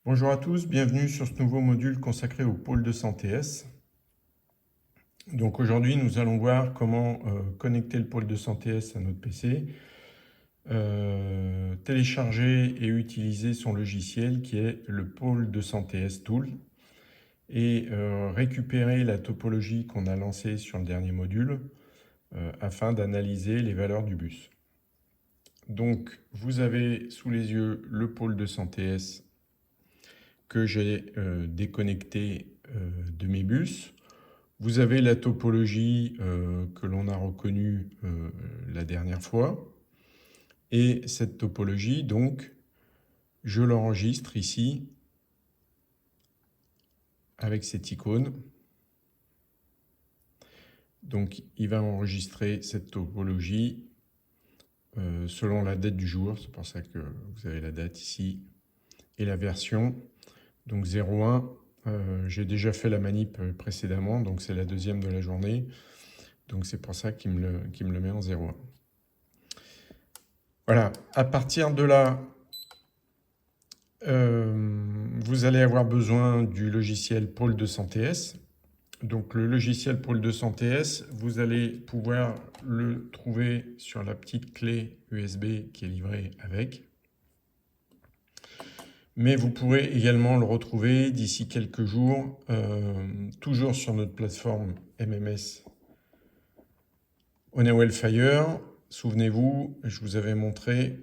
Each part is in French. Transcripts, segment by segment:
Bonjour à tous, bienvenue sur ce nouveau module consacré au pôle de santé S. Donc aujourd'hui, nous allons voir comment connecter le pôle de santé S à notre PC, télécharger et utiliser son logiciel qui est le pôle de santé S Tool et récupérer la topologie qu'on a lancée sur le dernier module afin d'analyser les valeurs du bus. Donc vous avez sous les yeux le pôle de santé S que j'ai déconnecté de mes bus. Vous avez la topologie que l'on a reconnue la dernière fois. Et cette topologie, donc, je l'enregistre ici avec cette icône. Donc, il va enregistrer cette topologie selon la date du jour. C'est pour ça que vous avez la date ici et la version. Donc 01, j'ai déjà fait la manip précédemment, donc c'est la deuxième de la journée. Donc c'est pour ça qu'il me le met en 01. Voilà, à partir de là, vous allez avoir besoin du logiciel Pôle de santé S. Donc le logiciel Pôle de santé S, vous allez pouvoir le trouver sur la petite clé USB qui est livrée avec. Mais vous pourrez également le retrouver d'ici quelques jours, toujours sur notre plateforme MMS Honeywell Fire. Souvenez-vous, je vous avais montré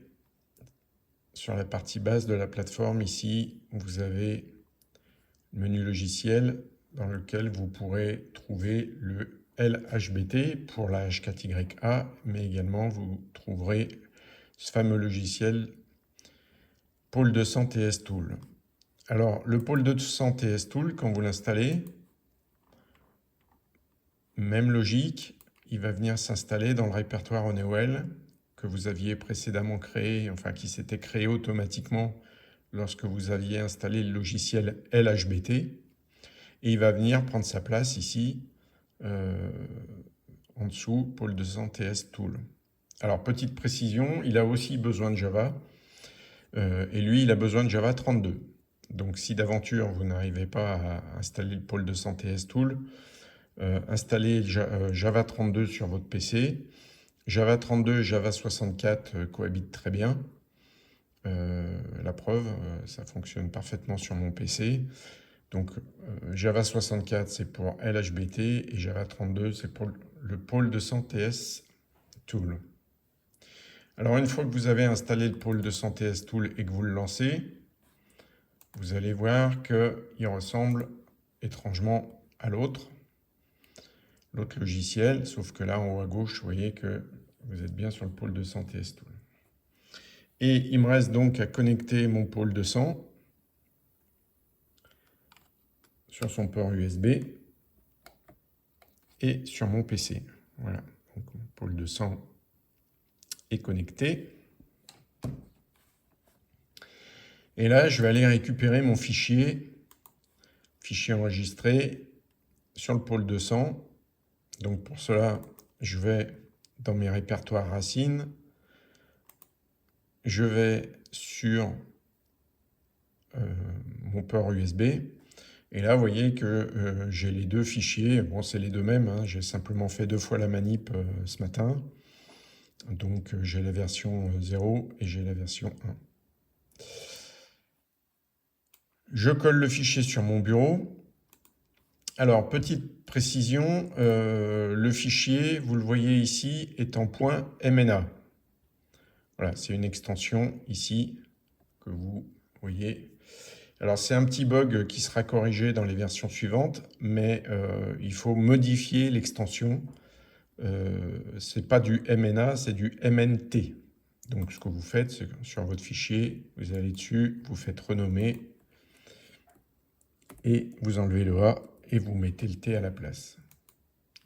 sur la partie basse de la plateforme, ici, vous avez le menu logiciel dans lequel vous pourrez trouver le LHBT pour la H4YA, mais également vous trouverez ce fameux logiciel Pôle 200 TS Tool. Alors, le Pôle 200 TS Tool, quand vous l'installez, même logique, il va venir s'installer dans le répertoire Honeywell que vous aviez précédemment créé, enfin qui s'était créé automatiquement lorsque vous aviez installé le logiciel LHBT. Et il va venir prendre sa place ici, en dessous, Pôle 200 TS Tool. Alors, petite précision, il a aussi besoin de Java. Et lui, il a besoin de Java 32. Donc, si d'aventure, vous n'arrivez pas à installer le Pôle 200 TS Tool, installez Java 32 sur votre PC. Java 32 et Java 64 cohabitent très bien. La preuve, ça fonctionne parfaitement sur mon PC. Donc Java 64, c'est pour LHBT et Java 32, c'est pour le Pôle 200 TS Tool. Alors une fois que vous avez installé le Pôle 200 TS Tool et que vous le lancez, vous allez voir qu'il ressemble étrangement à l'autre logiciel, sauf que là en haut à gauche, vous voyez que vous êtes bien sur le Pôle 200 TS Tool. Et il me reste donc à connecter mon Pôle 200 sur son port USB et sur mon PC. Voilà, donc mon Pôle 200 est connecté. Et là, je vais aller récupérer mon fichier enregistré sur le Pôle 200. Donc pour cela, je vais dans mes répertoires racines, je vais sur mon port USB. Et là, vous voyez que j'ai les deux fichiers. Bon, c'est les deux mêmes, hein. J'ai simplement fait 2 fois la manip ce matin. Donc, j'ai la version 0 et j'ai la version 1. Je colle le fichier sur mon bureau. Alors, petite précision, le fichier, vous le voyez ici, est en .mna. Voilà, c'est une extension ici que vous voyez. Alors, c'est un petit bug qui sera corrigé dans les versions suivantes, mais il faut modifier l'extension. C'est pas du MNA, c'est du MNT. Donc, ce que vous faites, c'est que sur votre fichier, vous allez dessus, vous faites renommer et vous enlevez le A et vous mettez le T à la place.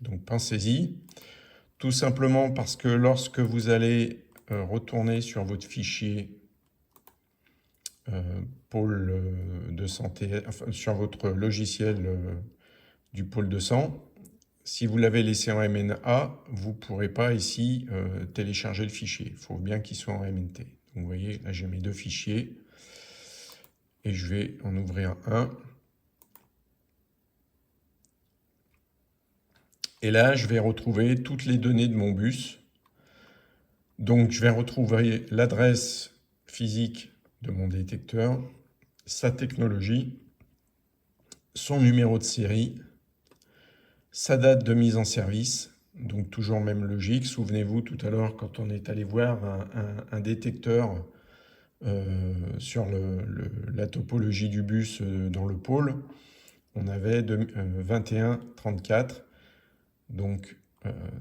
Donc, pensez-y. Tout simplement parce que lorsque vous allez retourner sur votre fichier pôle 200, enfin, sur votre logiciel du pôle 200, si vous l'avez laissé en MNA, vous ne pourrez pas ici télécharger le fichier. Il faut bien qu'il soit en MNT. Donc, vous voyez, là j'ai mes deux fichiers. et je vais en ouvrir un. Et là, je vais retrouver toutes les données de mon bus. Donc, je vais retrouver l'adresse physique de mon détecteur, sa technologie, son numéro de série, sa date de mise en service, donc toujours même logique. Souvenez-vous tout à l'heure quand on est allé voir un détecteur sur la topologie du bus dans le pôle, on avait 2134, donc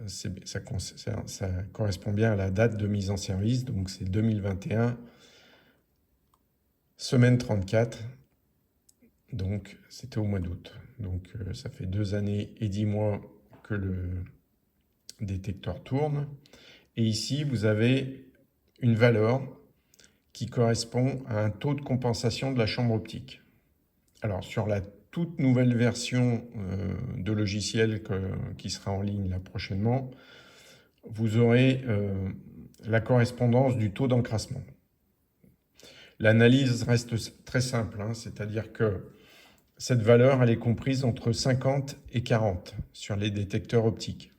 ça correspond bien à la date de mise en service, donc c'est 2021, semaine 34, donc c'était au mois d'août. Donc ça fait 2 années et 10 mois que le détecteur tourne. Et ici, vous avez une valeur qui correspond à un taux de compensation de la chambre optique. Alors sur la toute nouvelle version de logiciel qui sera en ligne là prochainement, vous aurez la correspondance du taux d'encrassement. L'analyse reste très simple, hein, c'est-à-dire que cette valeur, elle est comprise entre 50 et 40 sur les détecteurs optiques.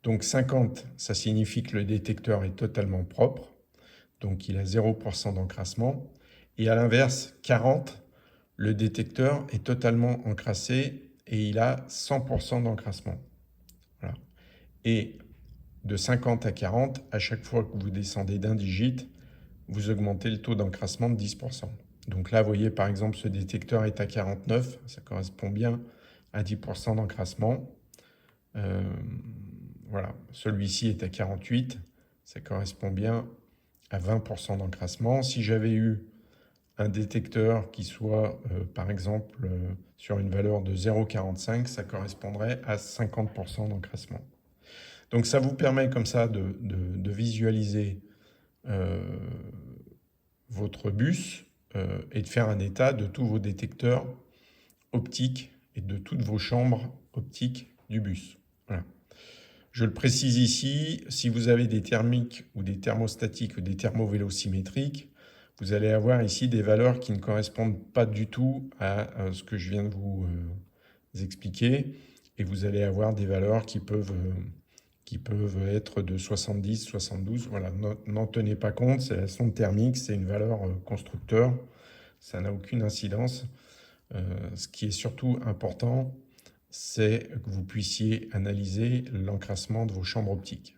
Donc 50, ça signifie que le détecteur est totalement propre, donc il a 0% d'encrassement. Et à l'inverse, 40, le détecteur est totalement encrassé et il a 100% d'encrassement. Voilà. Et de 50 à 40, à chaque fois que vous descendez d'un digit, vous augmentez le taux d'encrassement de 10%. Donc là, vous voyez, par exemple, ce détecteur est à 49, ça correspond bien à 10% d'encrassement. Voilà, celui-ci est à 48, ça correspond bien à 20% d'encrassement. Si j'avais eu un détecteur qui soit, par exemple, sur une valeur de 0,45, ça correspondrait à 50% d'encrassement. Donc ça vous permet comme ça de visualiser votre bus et de faire un état de tous vos détecteurs optiques et de toutes vos chambres optiques du bus. Voilà. Je le précise ici, si vous avez des thermiques ou des thermostatiques ou des thermovélosymétriques, vous allez avoir ici des valeurs qui ne correspondent pas du tout à ce que je viens de vous expliquer. Et vous allez avoir des valeurs qui peuvent être de 70, 72. Voilà, n'en tenez pas compte, c'est la sonde thermique, c'est une valeur constructeur. Ça n'a aucune incidence. Ce qui est surtout important, c'est que vous puissiez analyser l'encrassement de vos chambres optiques.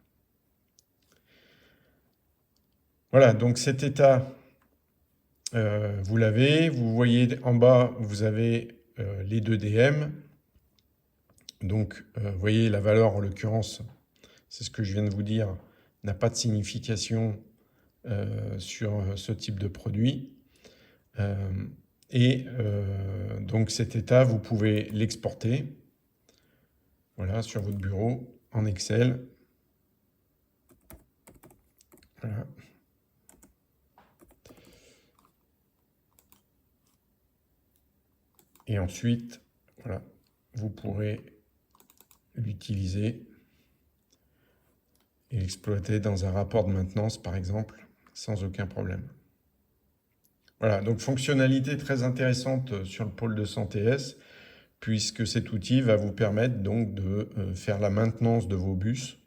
Voilà, donc cet état, vous l'avez. Vous voyez en bas, vous avez les 2 DM. Donc, vous voyez la valeur, en l'occurrence, c'est ce que je viens de vous dire, n'a pas de signification sur ce type de produit. Donc cet état, vous pouvez l'exporter. Voilà, sur votre bureau, en Excel. Voilà. Et ensuite, voilà, vous pourrez l'utiliser et l'exploiter dans un rapport de maintenance, par exemple, sans aucun problème. Voilà, donc fonctionnalité très intéressante sur le pôle de santé S, puisque cet outil va vous permettre donc de faire la maintenance de vos bus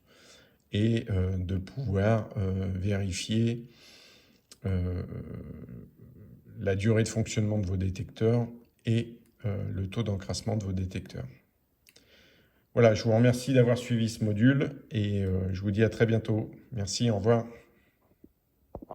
et de pouvoir vérifier la durée de fonctionnement de vos détecteurs et le taux d'encrassement de vos détecteurs. Voilà, je vous remercie d'avoir suivi ce module et je vous dis à très bientôt. Merci, au revoir.